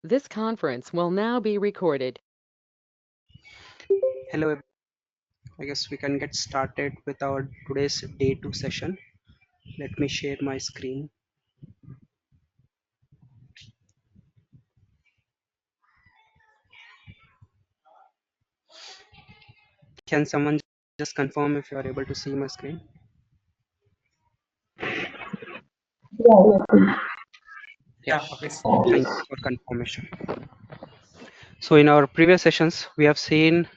This conference will now be recorded. Hello, I guess we can get started with our today's day 2 session. Let me share my screen. Can someone just confirm if you are able to see my screen? Yeah, okay. Thank you for confirmation. So in our previous sessions, we have seen,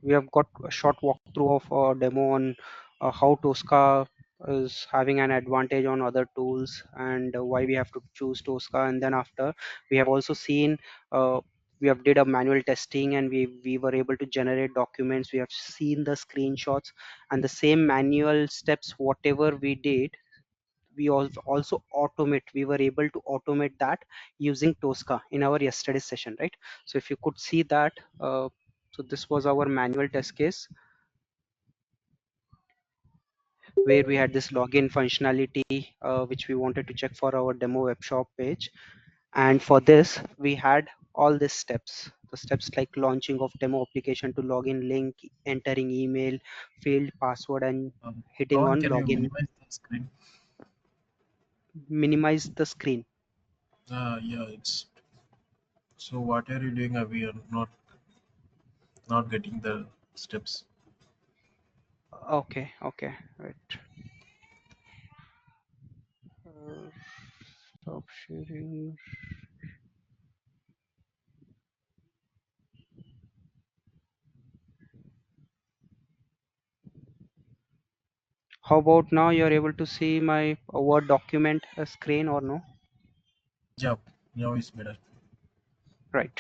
we have got a short walkthrough of a demo on how Tosca is having an advantage on other tools and why we have to choose Tosca. And then after, we have also seen, we have did a manual testing and we were able to generate documents. We have seen the screenshots and the same manual steps, whatever we did, we also automate, we were able to automate that using Tosca in our yesterday session, right? So if you could see that, so this was our manual test case where we had this login functionality, which we wanted to check for our demo web shop page. And for this we had all these steps, the steps like launching of demo application to login link, entering email, field password, and hitting Ron, on can you login. minimize the screen? Minimize the screen. Yeah, it's so. What are you doing? We are not getting the steps. Okay, right. Stop sharing. How about now you're able to see my Word document screen or no? Yeah, now it's better. Right.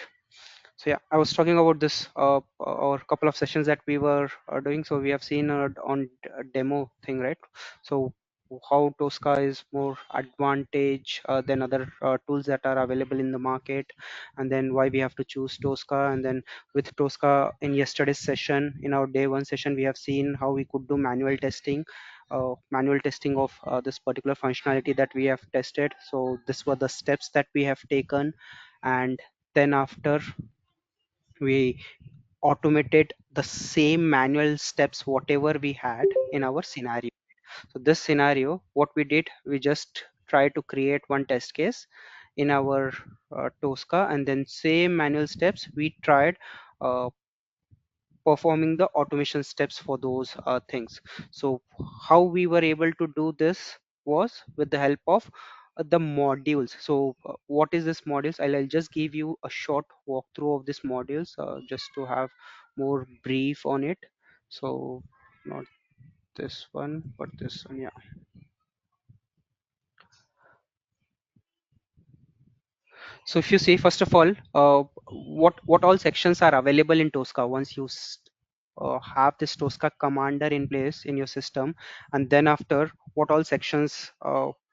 So yeah, I was talking about this or couple of sessions that we were doing. So we have seen on demo thing, right? So how Tosca is more advantage than other tools that are available in the market, and then why we have to choose Tosca. And then with Tosca in yesterday's session, in our day 1 session, we have seen how we could do manual testing of this particular functionality that we have tested. So this were the steps that we have taken, and then after we automated the same manual steps whatever we had in our scenario. So this scenario, what we did, we just tried to create one test case in our Tosca, and then same manual steps we tried uh, performing the automation steps for those things. So how we were able to do this was with the help of the modules. So what is this modules? I'll just give you a short walkthrough of this modules just to have more brief on it. So not this one but this one, yeah. So if you see, first of all, what all sections are available in Tosca once you have this Tosca commander in place in your system, and then after what all sections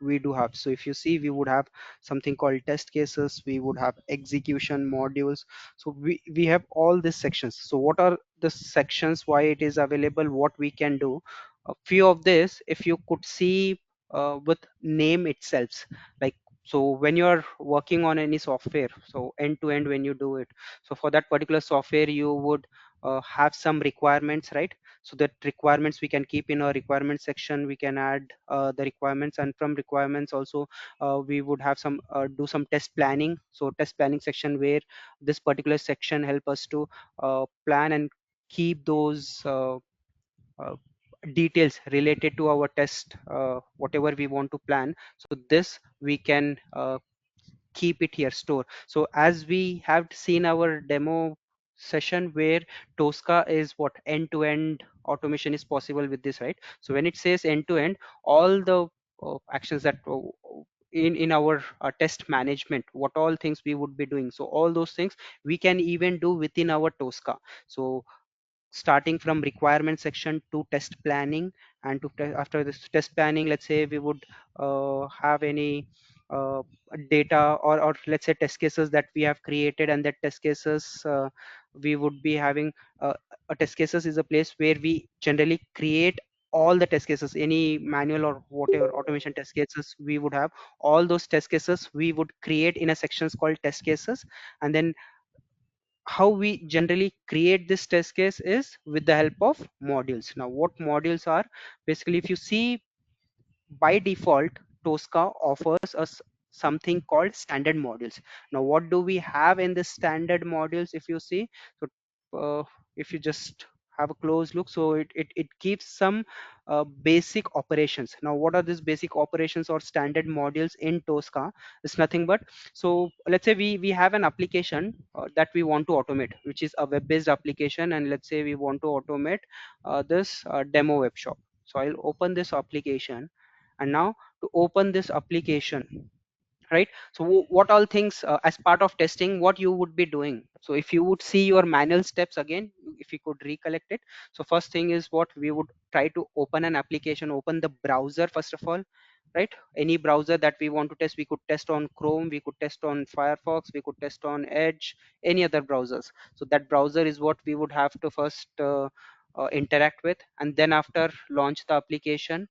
we do have. So if you see, we would have something called test cases, we would have execution modules. So we have all these sections. So what are the sections? Why it is available? What we can do? A few of this, if you could see with name itself, like, so when you're working on any software, so end to end when you do it, so for that particular software you would have some requirements, right? So that requirements we can keep in a requirement section, we can add the requirements, and from requirements also we would have some do some test planning. So test planning section where this particular section help us to plan and keep those uh, details related to our test, whatever we want to plan. So this we can keep it here, store. So as we have seen our demo session where Tosca is what end to end automation is possible with this, right? So when it says end to end, all the actions that in our test management, what all things we would be doing, so all those things we can even do within our Tosca. So starting from requirement section to test planning, and after this test planning, let's say we would have any uh, data, or let's say test cases that we have created, and that test cases we would be having a test cases is a place where we generally create all the test cases, any manual or whatever automation test cases we would have, all those test cases we would create in a sections called test cases. And then how we generally create this test case is with the help of modules. Now what modules are, basically if you see, by default Tosca offers us something called standard modules. Now what do we have in the standard modules? If you see, so if you just have a close look, so it gives some basic operations. Now what are these basic operations or standard modules in Tosca? It's nothing but, so let's say we have an application that we want to automate, which is a web based application, and let's say we want to automate this demo web shop. So I'll open this application, and now to open this application, right, so what all things as part of testing what you would be doing. So if you would see your manual steps again, if you could recollect it, so first thing is what we would try to open an application, open the browser first of all, right, any browser that we want to test. We could test on Chrome, we could test on Firefox, we could test on Edge, any other browsers. So that browser is what we would have to first interact with, and then after launch the application,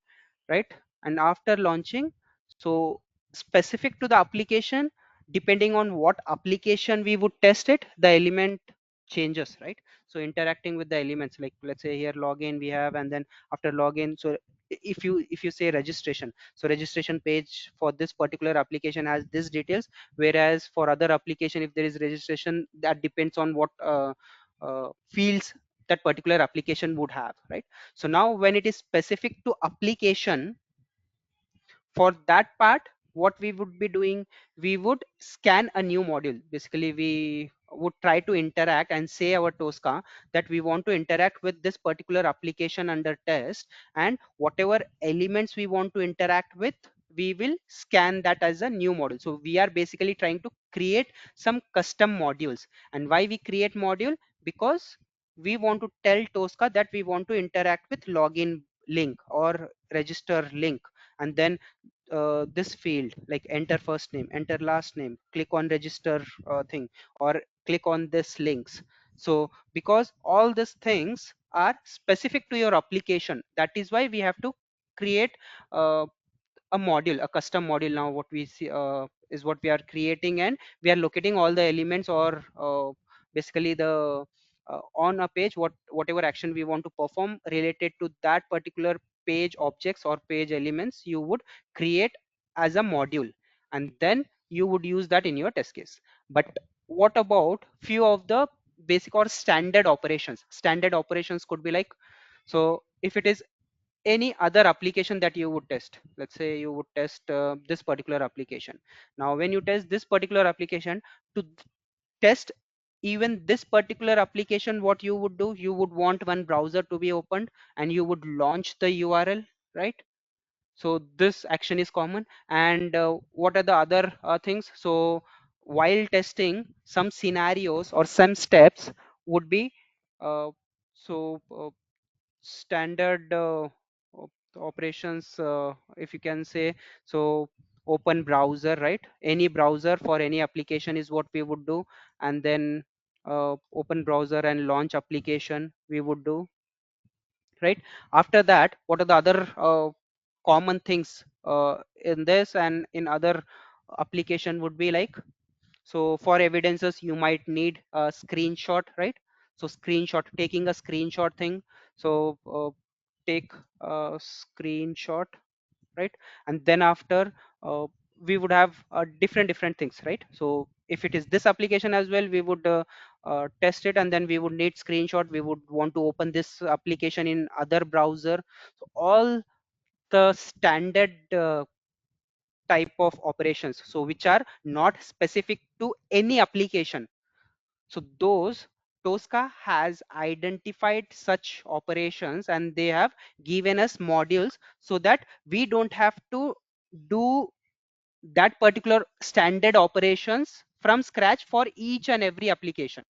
right, and after launching, so specific to the application, depending on what application we would test it, the element changes, right. So interacting with the elements, like let's say here login we have, and then after login, so if you say registration, so registration page for this particular application has this details, whereas for other application if there is registration, that depends on what fields that particular application would have, right. So now when it is specific to application, for that part what we would be doing, we would scan a new module. Basically we would try to interact and say our Tosca that we want to interact with this particular application under test, and whatever elements we want to interact with, we will scan that as a new module. So we are basically trying to create some custom modules. And why we create module? Because we want to tell Tosca that we want to interact with login link or register link, and then this field like enter first name, enter last name, click on register thing, or click on this links. So because all these things are specific to your application, that is why we have to create uh, a module, a custom module. Now what we see is what we are creating, and we are locating all the elements, or basically the on a page, whatever action we want to perform related to that particular page objects or page elements, you would create as a module, and then you would use that in your test case. But what about few of the basic or standard operations? Standard operations could be like, so if it is any other application that you would test, let's say you would test this particular application. Now when you test this particular application, to test even this particular application, what you would do, you would want one browser to be opened, and you would launch the URL, right. So this action is common. And what are the other things? So while testing, some scenarios or some steps would be uh, so standard operations, if you can say. So open browser, right, any browser for any application is what we would do, and then open browser and launch application we would do, right. After that, what are the other common things in this and in other application would be like, so for evidences you might need a screenshot, right. So screenshot, taking a screenshot thing. So take a screenshot, right. And then after we would have different things, right. So if it is this application as well, we would test it, and then we would need screenshot, we would want to open this application in other browser. So all the standard type of operations, so which are not specific to any application, so those Tosca has identified such operations, and they have given us modules so that we don't have to do that particular standard operations from scratch for each and every application.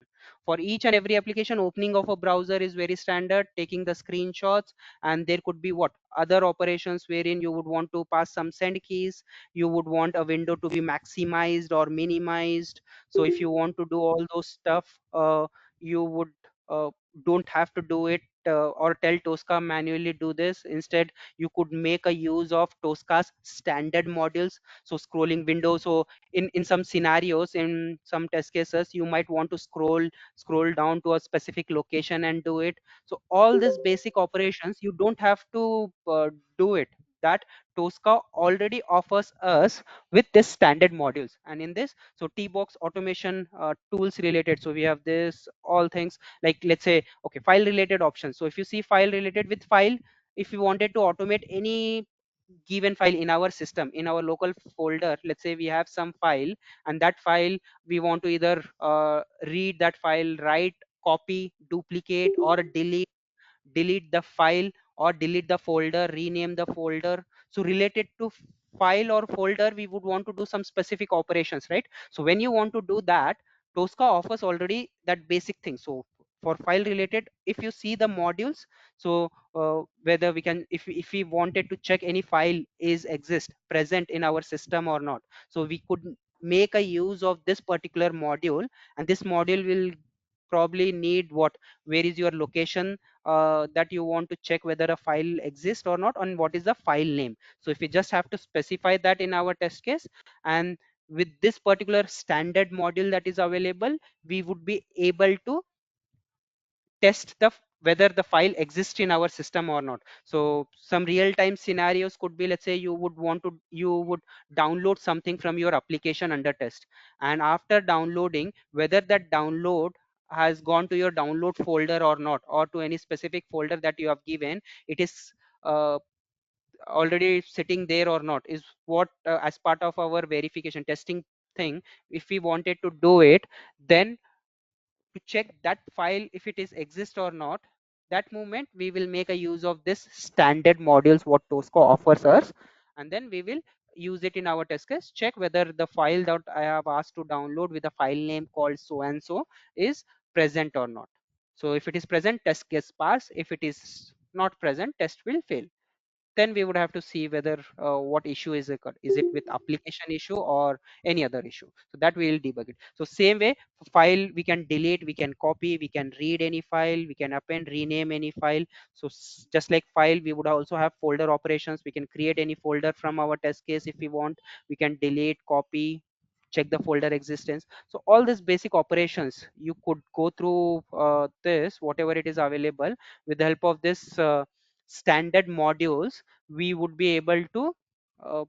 For each and every application, opening of a browser is very standard, taking the screenshots, and there could be what other operations wherein you would want to pass some send keys, you would want a window to be maximized or minimized. So if you want to do all those stuff, you would don't have to do it or tell Tosca manually do this. Instead, you could make a use of Tosca's standard modules. So scrolling window. So in some scenarios, in some test cases, you might want to scroll down to a specific location and do it. So all these basic operations, you don't have to do it. That Tosca already offers us with this standard modules. And in this, so T-box automation tools related. So we have this all things like, let's say, okay, file related options. So if you see file related with file, if you wanted to automate any given file in our system, in our local folder, let's say we have some file, and that file we want to either read that file, write, copy, duplicate, or delete the file, or delete the folder, rename the folder. So related to file or folder, we would want to do some specific operations, right? So when you want to do that, Tosca offers already that basic thing. So for file related, if you see the modules, so whether we can, if we wanted to check any file is exist present in our system or not, so we could make a use of this particular module. And this module will probably need what, where is your location, that you want to check whether a file exists or not, and what is the file name. So if we just have to specify that in our test case, and with this particular standard module that is available, we would be able to test whether the file exists in our system or not. So some real time scenarios could be, let's say you would download something from your application under test, and after downloading, whether that download has gone to your download folder or not, or to any specific folder that you have given, it is uh, already sitting there or not, is what, as part of our verification testing thing, if we wanted to do it, then to check that file if it is exist or not, that moment we will make a use of this standard modules what Tosca offers us. And then we will use it in our test case, check whether the file that I have asked to download with a file name called so and so is present or not. So if it is present, test gets passed. If it is not present, test will fail. Then we would have to see whether what issue is it, is it with application issue or any other issue. So that we will debug it. So same way, file we can delete, we can copy, we can read any file, we can append, rename any file. So just like file, we would also have folder operations. We can create any folder from our test case if we want. We can delete, copy, check the folder existence. So all these basic operations you could go through this whatever it is available. With the help of this standard modules, we would be able to uh,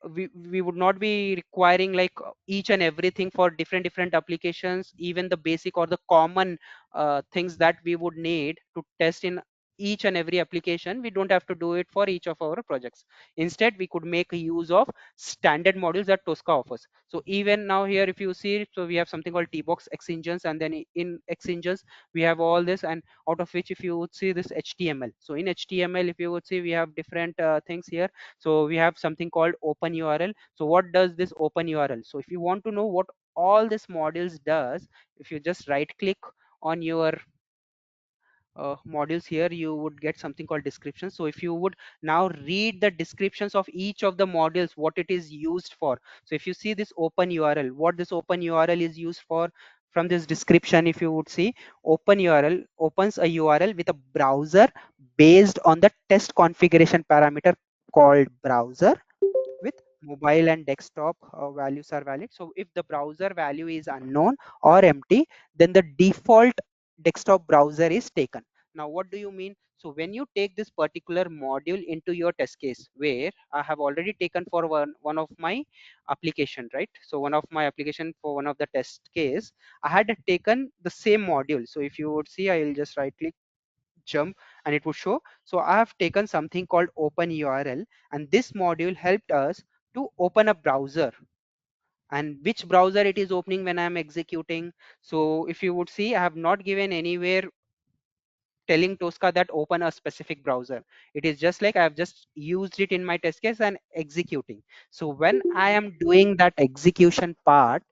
we would not be requiring like each and everything for different applications. Even the basic or the common things that we would need to test in each and every application, we don't have to do it for each of our projects. Instead, we could make use of standard modules that Tosca offers. So even now here, if you see, so we have something called T-box X engines, and then in X engines we have all this, and out of which if you would see this HTML, so in HTML if you would see, we have different things here. So we have something called open URL. So what does this open URL? So if you want to know what all this modules does, if you just right click on your modules here, you would get something called description. So if you would now read the descriptions of each of the modules, what it is used for. So if you see this open URL, what this open URL is used for, from this description, if you would see, open URL opens a URL with a browser based on the test configuration parameter called browser, with mobile and desktop values are valid. So if the browser value is unknown or empty, then the default desktop browser is taken. Now what do you mean? So when you take this particular module into your test case, where I have already taken for one of my application, right? So one of my application for one of the test case, I had taken the same module. So if you would see, I will just right click, jump, and it would show. So I have taken something called open URL, and this module helped us to open a browser, and which browser it is opening when I am executing. So if you would see, I have not given anywhere telling Tosca that open a specific browser. It is just like I have just used it in my test case and executing. So when I am doing that execution part,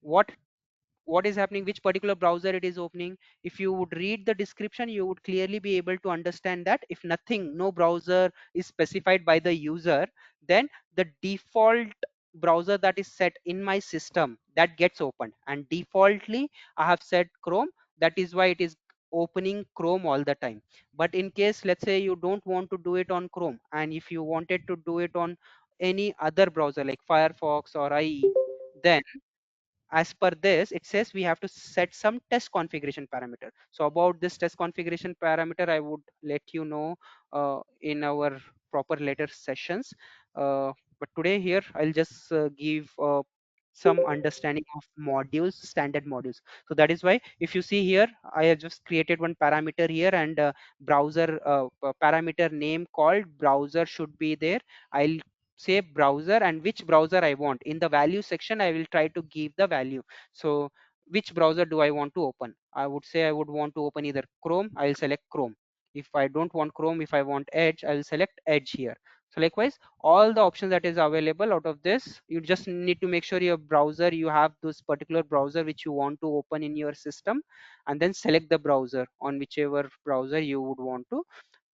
what what is happening, which particular browser it is opening, if you would read the description, you would clearly be able to understand that if nothing, no browser is specified by the user, then the default browser that is set in my system, that gets opened, and defaultly I have set Chrome. That is why it is opening Chrome all the time. But in case, let's say you don't want to do it on Chrome, and if you wanted to do it on any other browser like Firefox or IE, then as per this, it says we have to set some test configuration parameter. So about this test configuration parameter, I would let you know in our proper later sessions. But today here, I'll just give some understanding of modules, standard modules. So that is why if you see here, I have just created one parameter here, and browser parameter name called browser should be there. I'll say browser and which browser I want. In the value section, I will try to give the value. So which browser do I want to open? I would say I would want to open either Chrome. I'll select Chrome. If I don't want Chrome, if I want Edge, I'll select Edge here. So likewise, all the options that is available out of this, you just need to make sure your browser, you have this particular browser which you want to open in your system, and then select the browser on whichever browser you would want to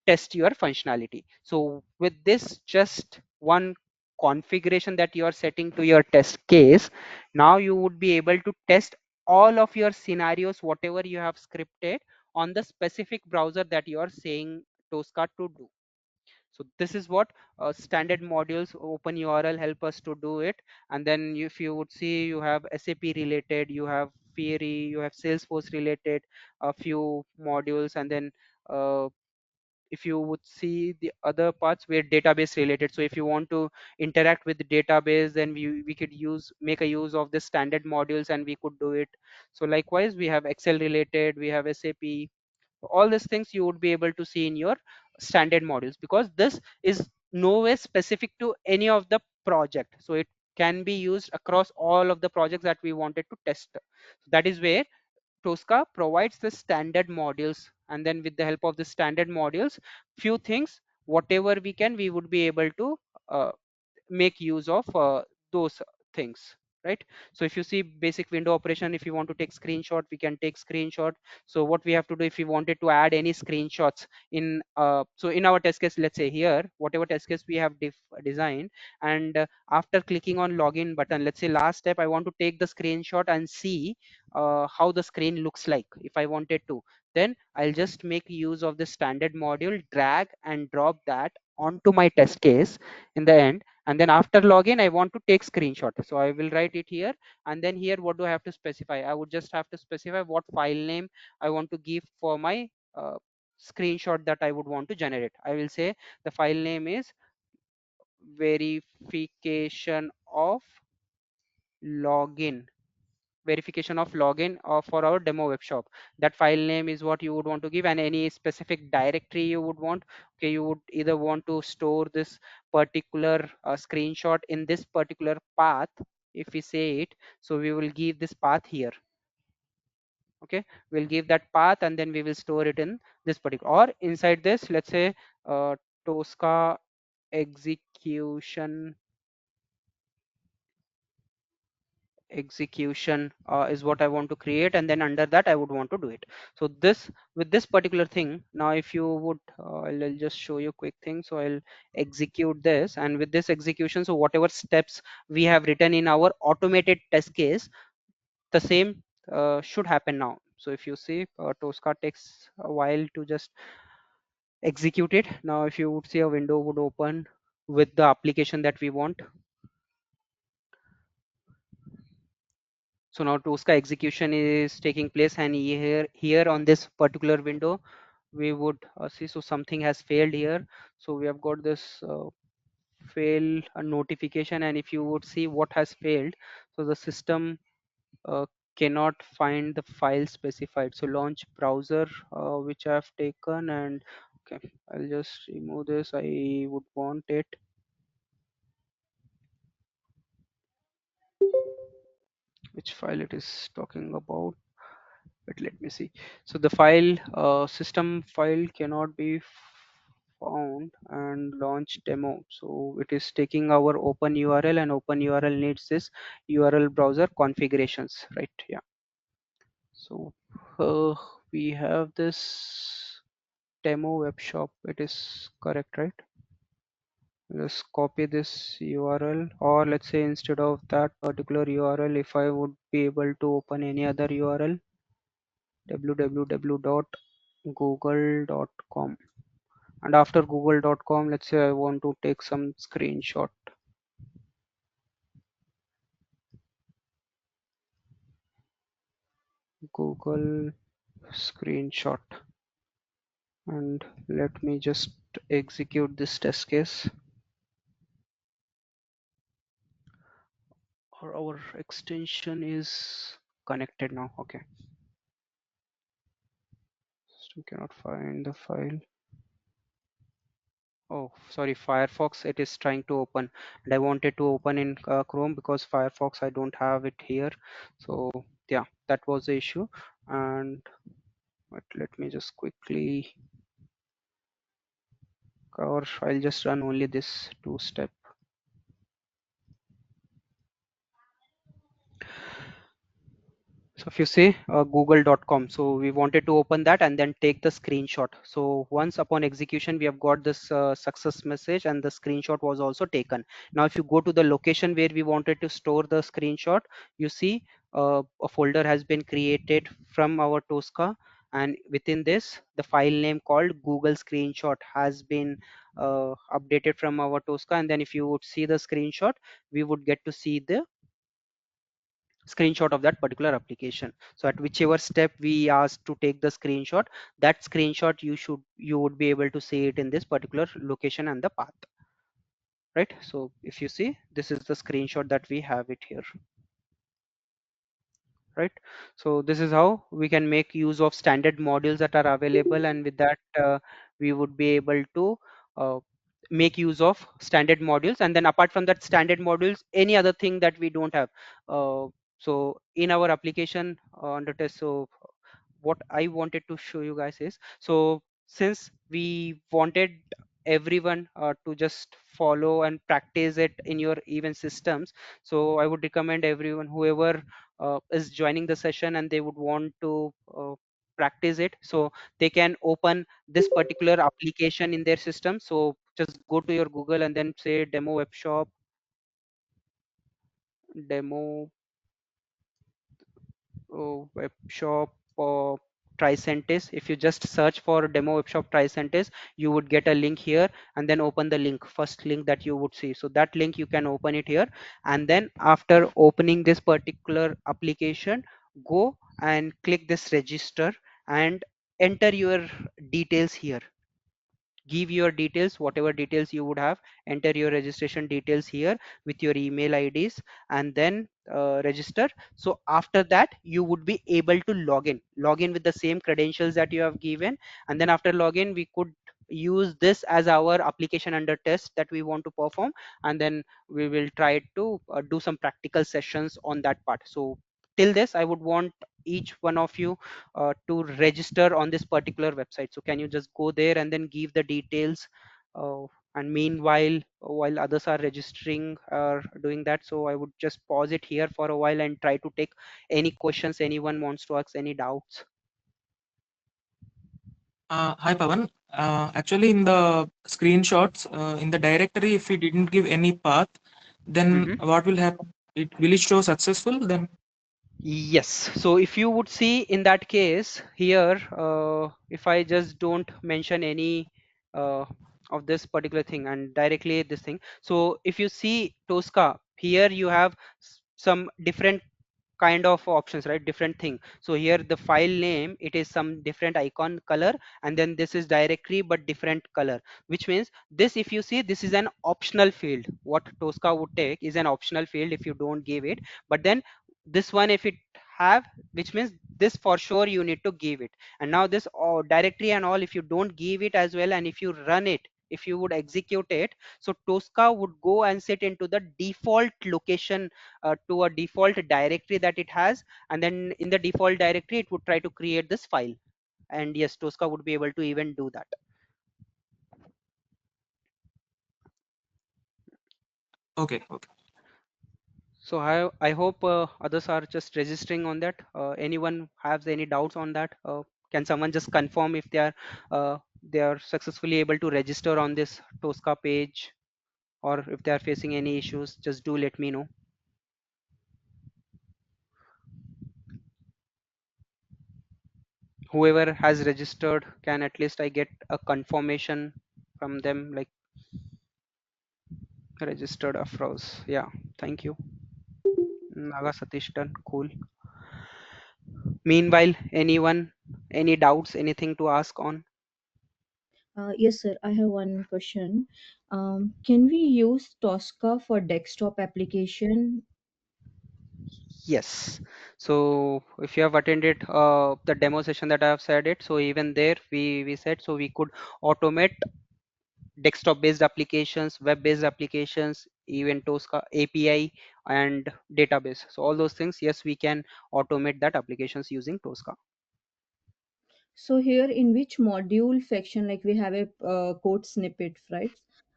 test your functionality. So with this just one configuration that you are setting to your test case, now you would be able to test all of your scenarios, whatever you have scripted on the specific browser that you are saying Tosca to do. So this is what standard modules open URL help us to do it. And then if you would see, you have SAP related, you have Fiori, you have Salesforce related, a few modules, and then if you would see the other parts where database related. So if you want to interact with the database, then we could make a use of the standard modules, and we could do it. So likewise, we have Excel related, we have SAP, all these things you would be able to see in your standard modules, because this is nowhere specific to any of the project. So it can be used across all of the projects that we wanted to test. That is where Tosca provides the standard modules, and then with the help of the standard modules, few things, whatever we can, we would be able to uh, make use of those things, right? So if you see basic window operation, if you want to take screenshot, we can take screenshot. So what we have to do, if we wanted to add any screenshots in so in our test case, let's say here, whatever test case we have designed, and after clicking on login button, let's say last step, I want to take the screenshot and see how the screen looks like. If I wanted to, then I'll just make use of the standard module, drag and drop that onto my test case in the end. And then after login, I want to take screenshot, so I will write it here. And then here, what do I have to specify? I would just have to specify what file name I want to give for my screenshot that I would want to generate. I will say the file name is verification of login, verification of login for our demo web shop. That file name is what you would want to give, and any specific directory you would want. Okay, you would either want to store this particular screenshot in this particular path, if we say it. So we will give this path here. Okay, we'll give that path, and then we will store it in this particular, or inside this, let's say Tosca execution is what I want to create, and then under that I would want to do it. So this, with this particular thing, now if you would I'll just show you a quick thing. So I'll execute this, and with this execution, so whatever steps we have written in our automated test case, the same should happen now. So if you see, Tosca takes a while to just execute it. Now if you would see, a window would open with the application that we want. So now Tosca execution is taking place, and here on this particular window, we would see, so something has failed here. So we have got this fail notification, and if you would see what has failed, so the system cannot find the file specified. So launch browser, which I have taken, and okay, I'll just remove this. I would want it, which file it is talking about. But let me see. So the file system file cannot be found, and launch demo. So it is taking our open URL, and open URL needs this URL browser configurations, right? Yeah. So uh, we have this demo web shop. It is correct, right? Let's copy this URL, or let's say instead of that particular URL, if I would be able to open any other URL, www google.com. And after google.com, let's say I want to take some screenshot. Google screenshot, and let me just execute this test case. Or our extension is connected now. Okay, still cannot find the file. Oh, sorry, Firefox, it is trying to open, and I wanted to open in Chrome because Firefox I don't have it here. So yeah, that was the issue. And but let me just quickly, or I'll just run only this two-step. So if you say google.com, so we wanted to open that and then take the screenshot. So once upon execution, we have got this success message and the screenshot was also taken. Now, if you go to the location where we wanted to store the screenshot, you see a folder has been created from our TOSCA, and within this, the file name called Google Screenshot has been updated from our TOSCA. And then if you would see the screenshot, we would get to see the screenshot of that particular application. So at whichever step we asked to take the screenshot, that screenshot you would be able to see it in this particular location and the path, right? So if you see, this is the screenshot that we have it here, right? So this is how we can make use of standard modules that are available, and with that we would be able to uh, make use of standard modules. And then apart from that standard modules, any other thing that we don't have, uh, so in our application under test, so what I wanted to show you guys is, so since we wanted everyone to just follow and practice it in your event systems, so I would recommend everyone, whoever is joining the session and they would want to practice it, so they can open this particular application in their system. So just go to your Google and then say demo web shop, demo web shop Tricentis. If you just search for demo web shop Tricentis, you would get a link here, and then open the link, first link that you would see. So that link you can open it here, and then after opening this particular application, go and click this register and enter your details here. Give your details, whatever details you would have, enter your registration details here with your email IDs, and then register. So after that, you would be able to log in with the same credentials that you have given. And then after login, we could use this as our application under test that we want to perform, and then we will try to do some practical sessions on that part. So till this, I would want each one of you to register on this particular website. So can you just go there and then give the details, uh, and meanwhile, while others are registering or doing that, so I would just pause it here for a while and try to take any questions anyone wants to ask, any doubts. Hi, Pavan. Actually, in the screenshots, in the directory, if we didn't give any path, then Mhm. what will happen? Will it show successful? Then Yes, so if you would see in that case here, if I just don't mention any of this particular thing and directly this thing, so if you see Tosca here, you have some different kind of options, right? Different thing. So here the file name, it is some different icon color, and then this is directory but different color, which means this, if you see, this is an optional field. What Tosca would take is an optional field if you don't give it. But then this one, if it have, which means this for sure you need to give it. And now this directory and all, if you don't give it as well, and if you run it, if you would execute it, so Tosca would go and set into the default location, to a default directory that it has, and then in the default directory it would try to create this file. And yes, Tosca would be able to even do that. okay, okay. So I hope others are just registering on that. Anyone has any doubts on that? Can someone just confirm if they are successfully able to register on this Tosca page, or if they are facing any issues, just do let me know. whoever has registered, can at least I get a confirmation from them, like registered Afros. Yeah, thank you. Naga Satish done. Cool. Meanwhile, anyone, any doubts, anything to ask on? Yes, sir. I have one question. Can we use Tosca for desktop application? Yes. So if you have attended the demo session that I have said it, so even there we said so we could automate desktop based applications, web based applications, even Tosca API and database. So all those things, yes, we can automate that applications using Tosca. So here, in which module section, like we have a code snippet, right?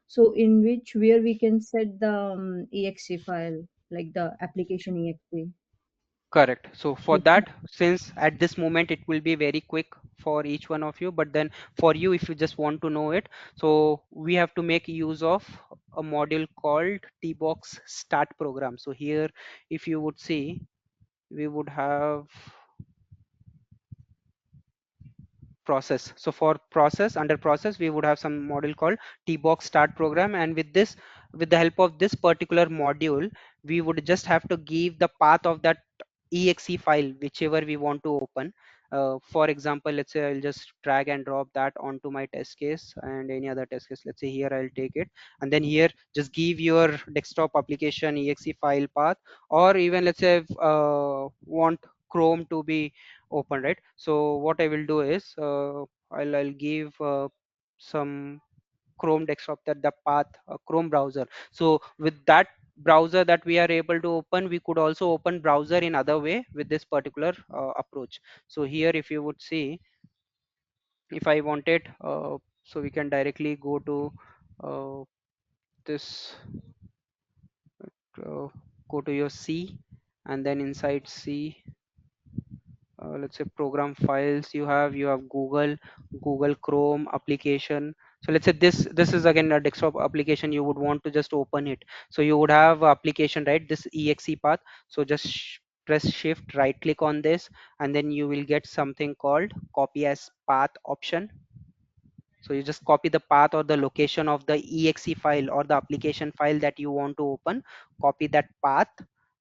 So in which where we can set the exe file, like the application exe. Correct. So for So that, since at this moment it will be very quick for each one of you, but then for you, if you just want to know it, so we have to make use of a module called tbox start program. So here, if you would see, we would have process. So for process, under process, we would have some module called tbox start program, and with this, with the help of this particular module, we would just have to give the path of that exe file whichever we want to open. For example, let's say I'll just drag and drop that onto my test case and any other test case. Let's say here I'll take it, and then here just give your desktop application exe file path, or even let's say want Chrome to be open, right? So what I will do is I'll give some Chrome desktop, that the path Chrome browser. So with that browser that we are able to open, we could also open browser in other way with this particular approach. So here if you would see, if I wanted, so we can directly go to this uh, go to your C, and then inside C, let's say program files, you have Google Chrome application. So let's say this is again a desktop application, you would want to just open it. So you would have application, right, this exe path. So just press shift right click on this, and then you will get something called copy as path option. So you just copy the path or the location of the exe file or the application file that you want to open, copy that path,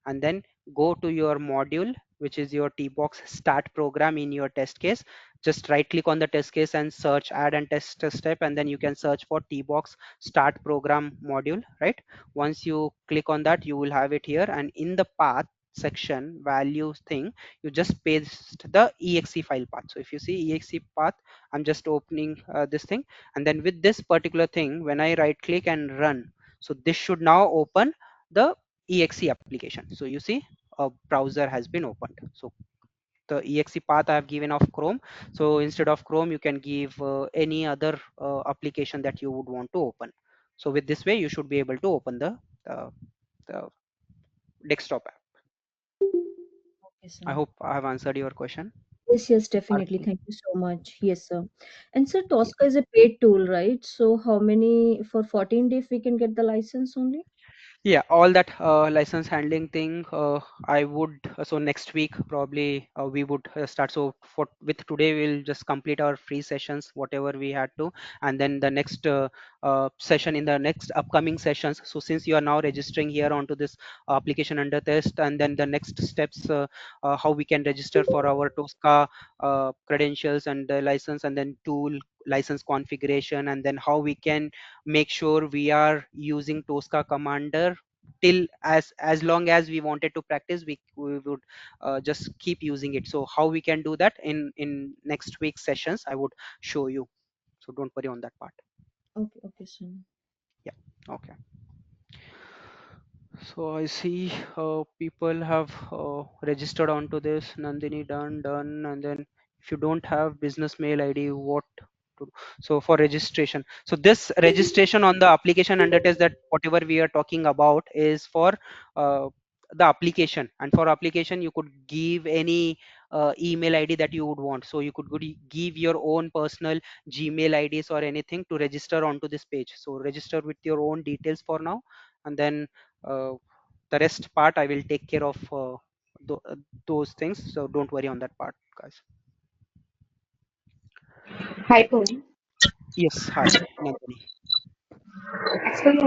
and then go to your module, which is your tbox start program in your test case. Just right click on the test case and search add and test step, and then you can search for tbox start program module, right? Once you click on that, you will have it here, and in the path section values thing, you just paste the exe file path. So if you see exe path, I'm just opening this thing, and then with this particular thing, when I right click and run, so this should now open the exe application. So you see a browser has been opened. So the exe path I have given of Chrome. So instead of Chrome, you can give any other application that you would want to open. So with this way, you should be able to open the desktop app. okay, I sir. hope I have answered your question. Yes, yes, Or- definitely. Thank you so much. Yes, sir. And sir, yeah. Tosca is a paid tool, right? So how many for 14 days we can get the license only? Yeah, all that license handling thing, I would so next week probably we would start. So for with today we'll just complete our free sessions whatever we had to, and then the next session in the next upcoming sessions. So since you are now registering here onto this application under test, and then the next steps, how we can register for our TOSCA credentials and the license, and then tool license configuration, and then how we can make sure we are using Tosca commander till as long as we wanted to practice, we would just keep using it. So how we can do that in next week's sessions, I would show you. So don't worry on that part. Okay, okay, sir. Yeah. Okay. So I see people have registered onto this. Nandini done, and then if you don't have business mail ID, what to do? So for registration, so this registration on the application under test, that whatever we are talking about is for uh, the application, and for application you could give any email ID that you would want. So you could give your own personal Gmail IDs or anything to register onto this page. So register with your own details for now, and then uh, the rest part I will take care of those things. So don't worry on that part, guys. Hi, Tony. Yes, hi, Nandini. Actually,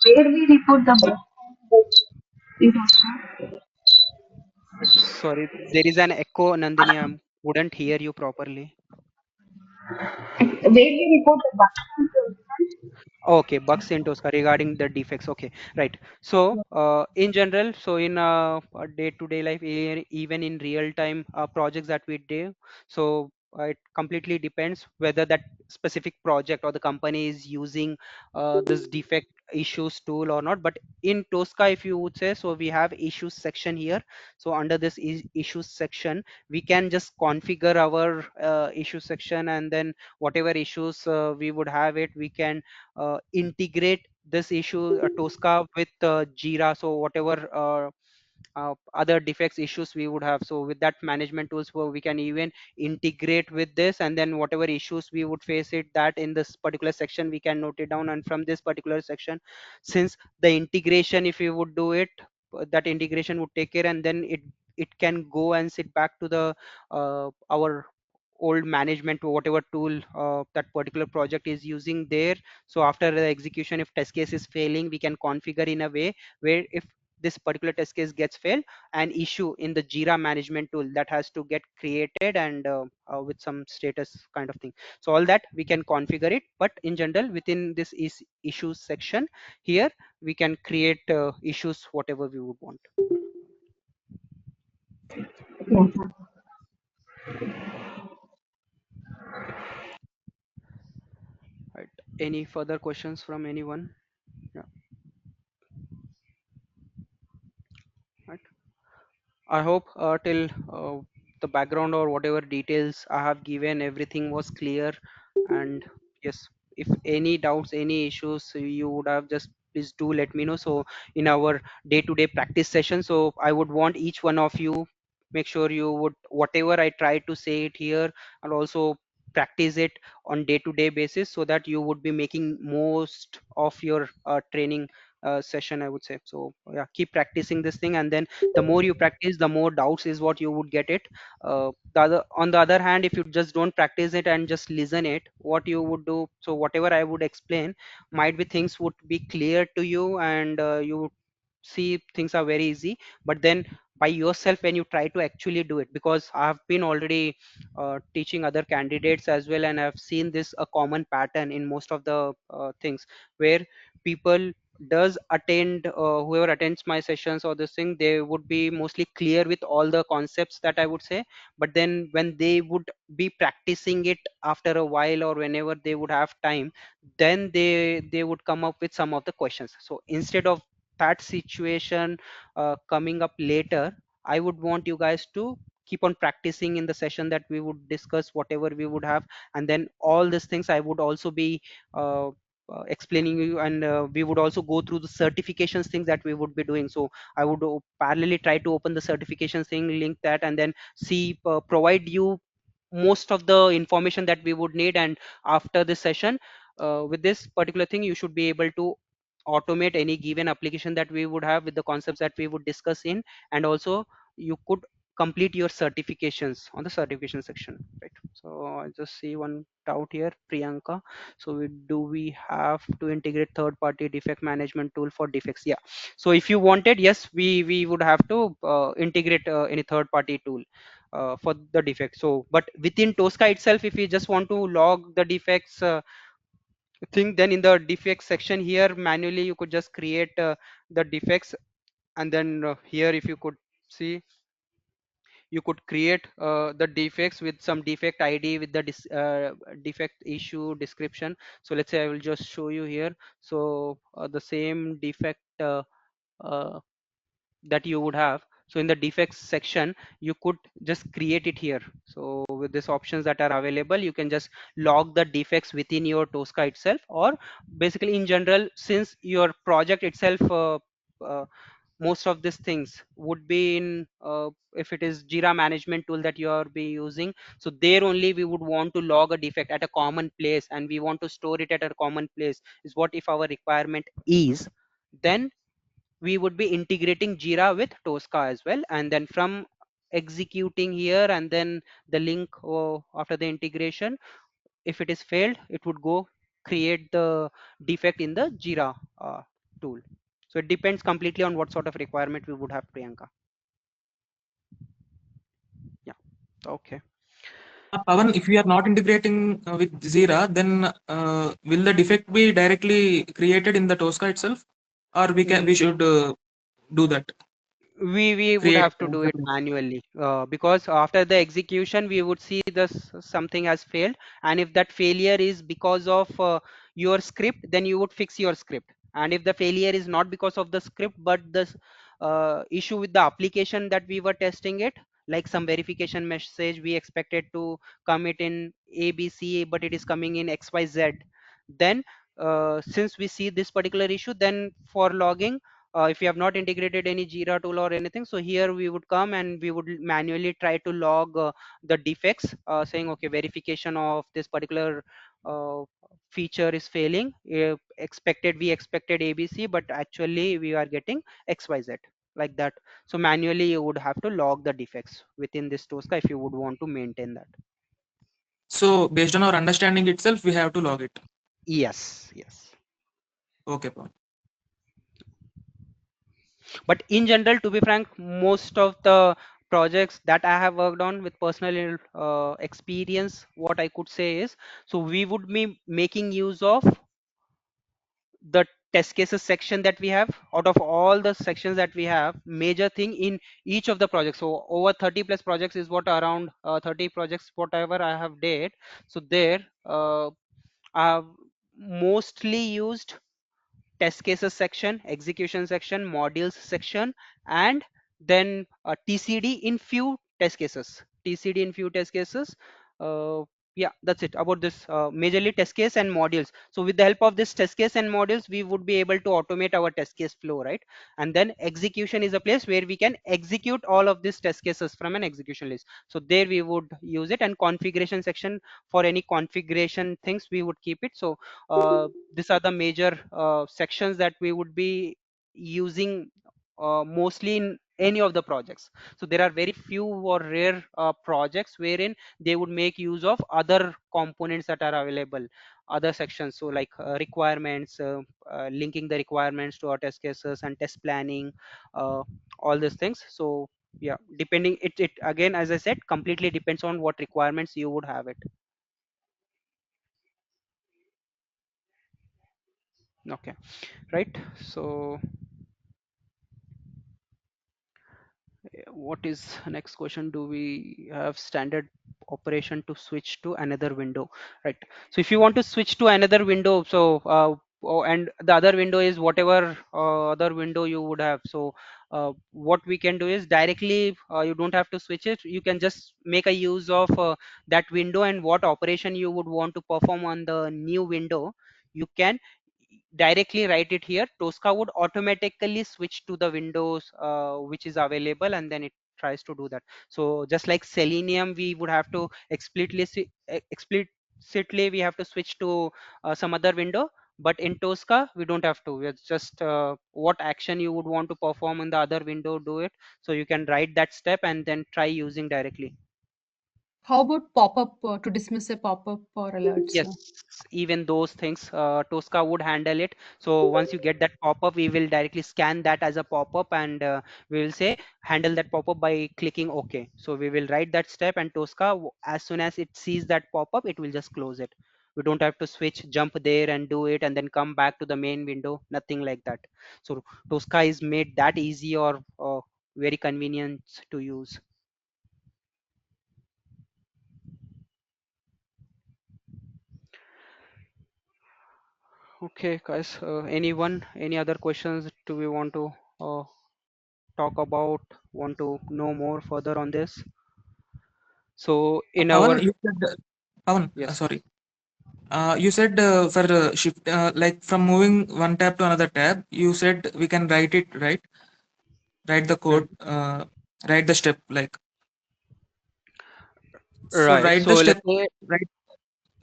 where we report the bug in TOSCA? Sorry, there is an echo, Nandini. I wouldn't hear you properly. Where we report the bug in TOSCA? Okay, bugs in Tosca regarding the defects. Okay, right. So, in general, so in day-to-day life, even in real-time projects that we do, so it completely depends whether that specific project or the company is using this defect issues tool or not. But in Tosca, if you would say, so we have issues section here. So under this issues section, we can just configure our issues section, and then whatever issues we would have it, we can integrate this issue Tosca with Jira. So whatever other defects issues we would have, so with that management tools where we can even integrate with this, and then whatever issues we would face it, that in this particular section we can note it down, and from this particular section, since the integration, if we would do it, that integration would take care, and then it can go and sit back to the our old management or whatever tool that particular project is using there. So after the execution, if test case is failing, we can configure in a way where if this particular test case gets failed, an issue in the Jira management tool that has to get created, and with some status kind of thing. So all that we can configure it, but in general within this is issues section here, we can create issues whatever we would want. Yes, sir. Right, any further questions from anyone? Yeah. Right. I hope till the background or whatever details I have given, everything was clear. And yes, if any doubts, any issues you would have, just please do let me know. So in our day-to-day practice session, so I would want each one of you, make sure you would, whatever I try to say it here, and also practice it on day-to-day basis, so that you would be making most of your training session, I would say. So yeah, keep practicing this thing, and then the more you practice, the more doubts is what you would get it. On the other hand, if you just don't practice it and just listen it, what you would do, so whatever I would explain, might be things would be clear to you, and you would see things are very easy. But then by yourself, when you try to actually do it, because I have been already teaching other candidates as well, and I've seen this a common pattern in most of the things, where people does attend, whoever attends my sessions or this thing, they would be mostly clear with all the concepts that I would say. But then when they would be practicing it after a while, or whenever they would have time, then they would come up with some of the questions. So instead of that situation coming up later, I would want you guys to keep on practicing in the session that we would discuss whatever we would have, and then all these things I would also be uh, explaining you, and we would also go through the certifications things that we would be doing. So I would parallelly try to open the certifications thing, link that, and then see provide you most of the information that we would need. And after this session, with this particular thing, you should be able to automate any given application that we would have with the concepts that we would discuss in. And also you could complete your certifications on the certification section, right? So I just see one doubt here, Priyanka. So we have to integrate third party defect management tool for defects? Yeah, so if you wanted, yes, we would have to integrate any third party tool for the defects. So but within Tosca itself, if you just want to log the defects thing, then in the defects section here, manually you could just create the defects. And then here, if you could see, you could create the defects with some defect id with the defect issue description. So let's say I will just show you here. So the same defect uh, that you would have, so in the defects section, you could just create it here. So with these options that are available, you can just log the defects within your Tosca itself, or basically in general, since your project itself uh, most of these things would be in if it is Jira management tool that you are be using, so there only we would want to log a defect at a common place, and we want to store it at a common place, is what if our requirement is. Then we would be integrating Jira with Tosca as well, and then from executing here, and then the link after the integration, if it is failed, it would go create the defect in the Jira tool. So it depends completely on what sort of requirement we would have, Priyanka. Yeah. Okay. Pawan, if we are not integrating with Jira, then will the defect be directly created in the Tosca itself, or we should do that? We would Create have to do it manually, because after the execution we would see this something has failed, and if that failure is because of your script, then you would fix your script. And if the failure is not because of the script but the issue with the application that we were testing it, like some verification message we expected to come it in ABC but it is coming in XYZ, then since we see this particular issue, then for logging, if you have not integrated any Jira tool or anything, so here we would come and we would manually try to log the defects, saying okay, verification of this particular feature is failing. We expected ABC, but actually we are getting XYZ, like that. So manually you would have to log the defects within this Tosca if you would want to maintain that. So based on our understanding itself, we have to log it. Yes, yes. Okay, Pawan. But in general, to be frank, most of the projects that I have worked on with personal experience, what I could say is, so we would be making use of the test cases section that we have. Out of all the sections that we have, major thing in each of the projects, so over 30 plus projects is what, around 30 projects whatever I have did. So there I have mostly used test cases section, execution section, modules section, and then TCD in few test cases. TCD in few test cases. Yeah, that's it about this, majorly test case and modules. So with the help of this test case and modules, we would be able to automate our test case flow, right? And then execution is a place where we can execute all of these test cases from an execution list. So there we would use it, and configuration section, for any configuration things we would keep it. So these are the major sections that we would be using mostly in any of the projects. So there are very few or rare projects wherein they would make use of other components that are available, other sections. So like requirements, linking the requirements to our test cases and test planning, uh, all these things. So yeah, depending, it again, as I said, completely depends on what requirements you would have it. Okay, right. So what is next question? Do we have standard operation to switch to another window, right? So if you want to switch to another window, so and the other window is whatever other window you would have. So what we can do is directly, you don't have to switch it, you can just make a use of that window, and what operation you would want to perform on the new window, you can directly write it here. Tosca would automatically switch to the windows which is available, and then it tries to do that. So just like Selenium, we would have to explicitly we have to switch to some other window, but in Tosca we don't have to. It's just what action you would want to perform in the other window, do it. So you can write that step and then try using directly. How about pop-up to dismiss a pop-up or alerts? Yes, even those things, Tosca would handle it. So once you get that pop-up, we will directly scan that as a pop-up, and we will say handle that pop-up by clicking OK. So we will write that step, and Tosca, as soon as it sees that pop-up, it will just close it. We don't have to switch, jump there and do it, and then come back to the main window. Nothing like that. So Tosca is made that easy, or very convenient to use. Okay, guys. Any other questions? Do we want to talk about? Want to know more further on this? So in Pawan, our, you said, Pawan, yes. sorry. You said for shift, like from moving one tab to another tab, you said we can write it, right? Write the code, write the step, like. So Right. write the So let's step, say, right?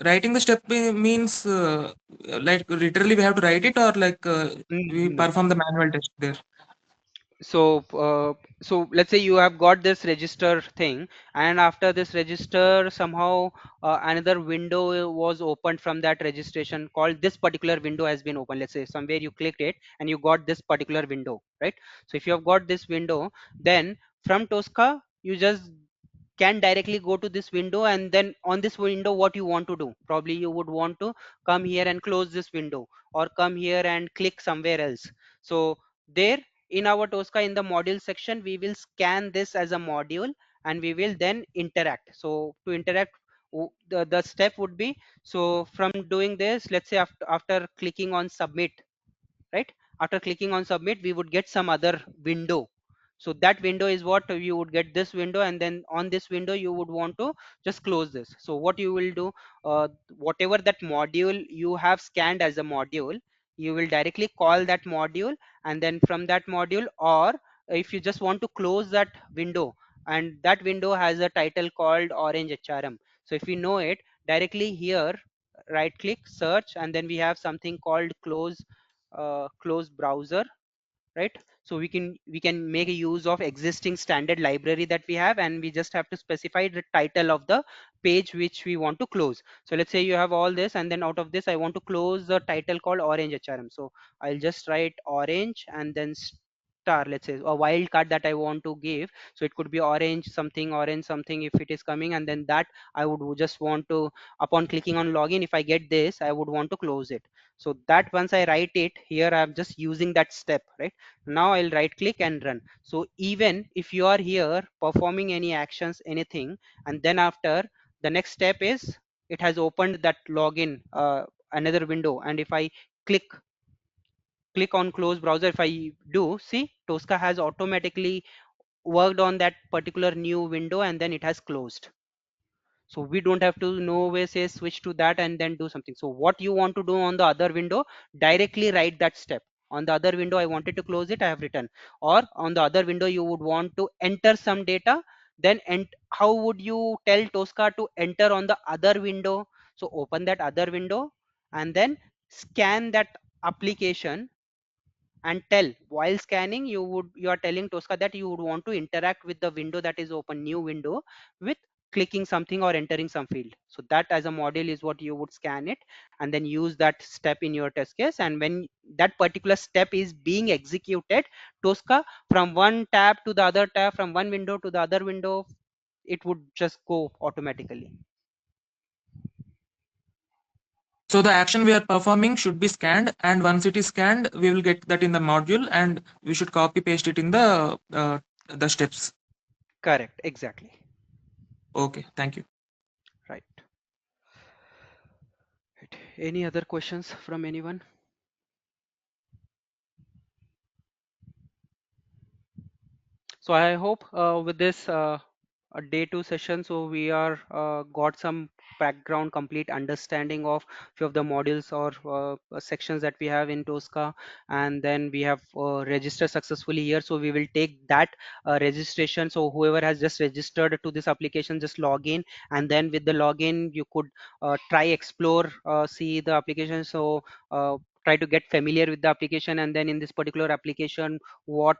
Writing the step means like literally we have to write it, or like we no. perform the manual test there. So let's say you have got this register thing, and after this register somehow another window was opened from that registration, called this particular window has been opened. Let's say somewhere you clicked it and you got this particular window, right? So if you have got this window, then from Tosca you just can directly go to this window, and then on this window what you want to do, probably you would want to come here and close this window, or come here and click somewhere else. So there in our Tosca, in the module section, we will scan this as a module and we will then interact. So to interact, the step would be, so from doing this, let's say after clicking on submit, right? After clicking on submit, we would get some other window. So that window is what you would get, this window, and then on this window you would want to just close this. So what you will do, whatever that module you have scanned as a module, you will directly call that module, and then from that module, or if you just want to close that window, and that window has a title called orange HRM. So if you know it, directly here right click, search, and then we have something called close browser, right? So we can make a use of existing standard library that we have, and we just have to specify the title of the page which we want to close. So let's say you have all this, and then out of this I want to close the title called orange HRM. So I'll just write orange and then star, let's say a wildcard that I want to give. So it could be orange something if it is coming, and then that I would just want to, upon clicking on login, if I get this, I would want to close it. So that once I write it here, I'm just using that step, right? Now I'll right click and run. So even if you are here performing any actions, anything, and then after, the next step is it has opened that login, another window, and if I click on close browser, if I do, see Tosca has automatically worked on that particular new window, and then it has closed. So we don't have to no way say switch to that and then do something. So what you want to do on the other window, directly write that step. On the other window I wanted to close it, I have written. Or on the other window you would want to enter some data, then how would you tell Tosca to enter on the other window? So open that other window and then scan that application, and tell, while scanning, you are telling Tosca that you would want to interact with the window that is open, new window, with clicking something or entering some field. So that as a module is what you would scan it, and then use that step in your test case. And when that particular step is being executed, Tosca, from one tab to the other tab, from one window to the other window, it would just go automatically. So the action we are performing should be scanned, and once it is scanned, we will get that in the module, and we should copy paste it in the steps. Correct, exactly. Okay, thank you. Right. Any other questions from anyone? So I hope with this a day two session, so we are got some background, complete understanding of few of the modules or sections that we have in Tosca, and then we have registered successfully here. So we will take that registration. So whoever has just registered to this application, just log in, and then with the login you could try explore, see the application. So try to get familiar with the application, and then in this particular application, what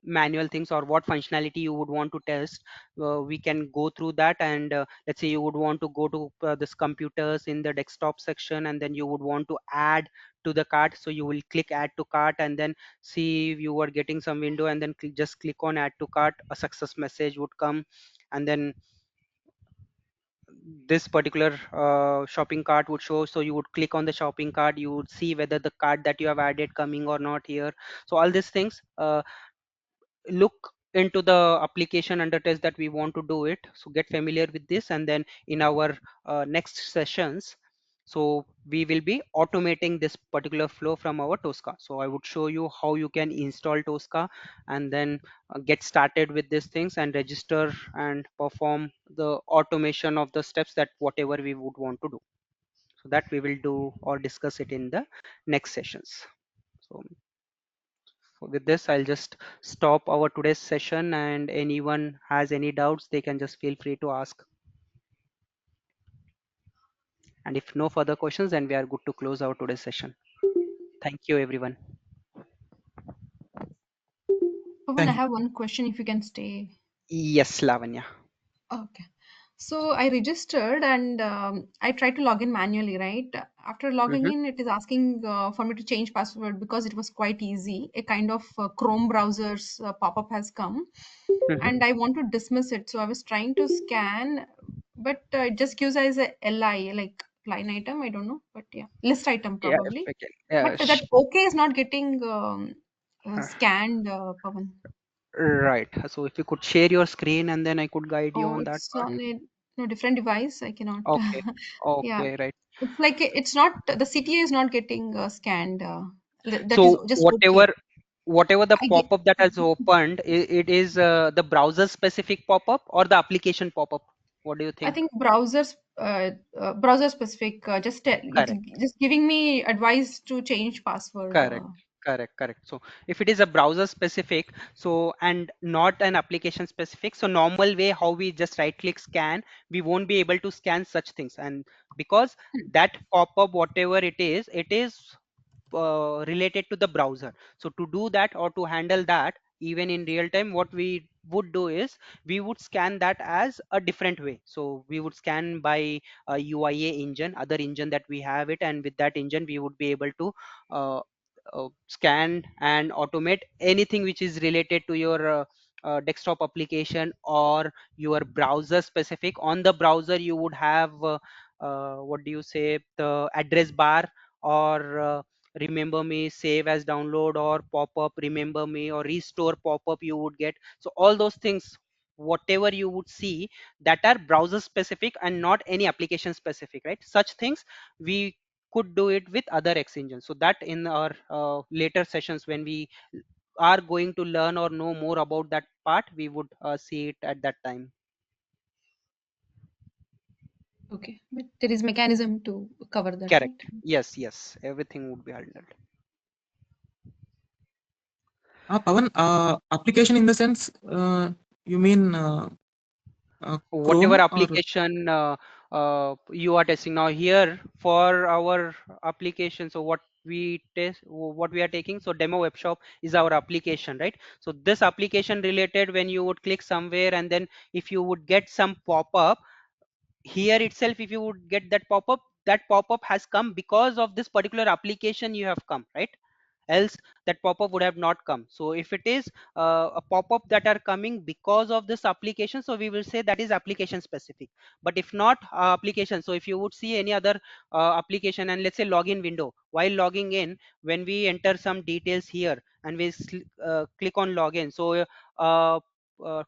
manual things or what functionality you would want to test, we can go through that. And let's say you would want to go to this computers in the desktop section, and then you would want to add to the cart. So you will click add to cart, and then see if you are getting some window, and then just click on add to cart, a success message would come, and then this particular shopping cart would show. So you would click on the shopping cart, you would see whether the cart that you have added coming or not here. So all these things, look into the application under test that we want to do it. So get familiar with this, and then in our next sessions, so we will be automating this particular flow from our Tosca. So I would show you how you can install Tosca, and then get started with these things and register and perform the automation of the steps that whatever we would want to do. So that we will do or discuss it in the next sessions. So with this, I'll just stop our today's session, and anyone has any doubts, they can just feel free to ask. And if no further questions, then we are good to close our today's session. Thank you, everyone. Pawan, Thank I you. have one question if you can stay. Yes, Lavanya. Okay. So I registered and I tried to log in manually, right? After logging Mm-hmm. in, it is asking for me to change password because it was quite easy. A kind of Chrome browser's pop-up has come Mm-hmm. and I want to dismiss it. So I was trying to scan, but it just gives as a LI, like line item. I don't know, but yeah, list item Yeah, if probably. I can. But that OK is not getting Uh, scanned, Pawan. right. So if you could share your screen and then I could guide you Oh, on that it's part. on a no different device. I cannot. Okay. Yeah, Okay. Right. it's like it's not the CTA is not getting scanned. That is So just okay. whatever the I get pop-up that has opened, it is the browser specific pop-up or the application pop-up. What do you I think? think browser specific. It's Correct. just giving me advice to change password. Correct. Correct. So if it is a browser specific, so and not an application specific, so normal way how we just right click scan, we won't be able to scan such things. And because that pop-up, whatever it is related to the browser. So to do that or to handle that even in real time, what we would do is we would scan that as a different way. So we would scan by a UIA engine, other engine that we have it, and with that engine we would be able to uh, scan and automate anything which is related to your desktop application or your browser specific. On the browser you would have what do you say, the address bar, or remember me, save as download, or pop up remember me, or restore pop up you would get. So all those things, whatever you would see, that are browser specific and not any application specific, right? Such things we could do it with other X engines. So that in our later sessions when we are going to learn or know more about that part, we would see it at that time. Okay, but there is mechanism to cover that, right? Correct. Yes, everything would be handled. Pawan, application in the sense, you mean Whatever Chrome or application you are testing now here for our application. So what we test, what we are taking, so demo web shop is our application, right? So this application related, when you would click somewhere and then if you would get some pop-up here itself, if you would get that pop-up has come because of this particular application you have come, right? Else that pop-up would have not come. So if it is a pop-up that are coming because of this application, so we will say that is application specific. But if not application, so if you would see any other application and let's say login window, while logging in, when we enter some details here and we click on login, so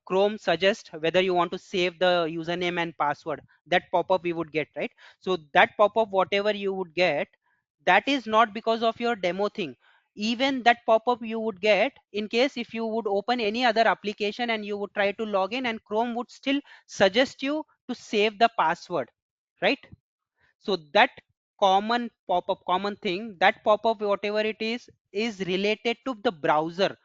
Chrome suggests whether you want to save the username and password, that pop-up we would get, right? So that pop-up whatever you would get, that is not because of your demo thing. Even that pop-up you would get in case if you would open any other application and you would try to log in, and Chrome would still suggest you to save the password, right? So that common thing, that pop-up whatever it is related to the browser.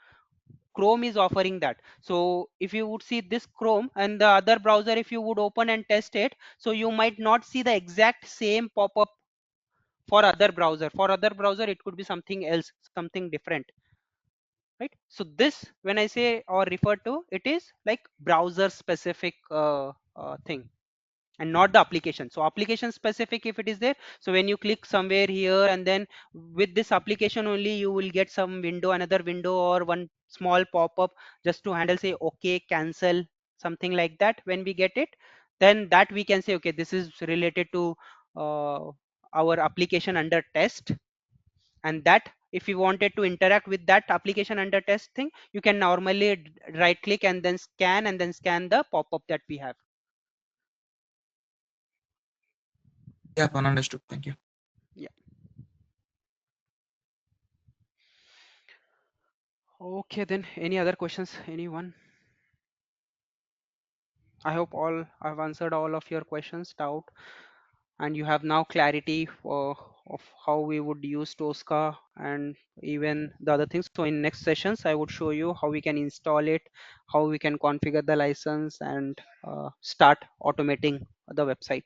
Chrome is offering that. So if you would see this Chrome and the other browser, if you would open and test it, so you might not see the exact same pop-up for other browser. For other browser it could be something else, something different, right? So this, when I say or refer to, it is like browser specific thing and not the application. So application specific if it is there, so when you click somewhere here and then with this application only you will get some window, another window, or one small pop-up just to handle, say okay, cancel, something like that. When we get it, then that we can say okay, this is related to uh, our application under test. And that if you wanted to interact with that application under test thing, you can normally right click and then scan, and then scan the pop-up that we have. yeah, Pawan, understood. Thank you. Yeah. Okay, then any other questions, anyone? I hope all I've answered all of your questions, doubt, and you have now clarity of how we would use Tosca and even the other things. So in next sessions, I would show you how we can install it, how we can configure the license, and start automating the website.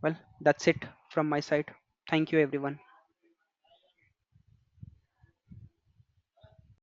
Well, that's it from my side. Thank you, everyone.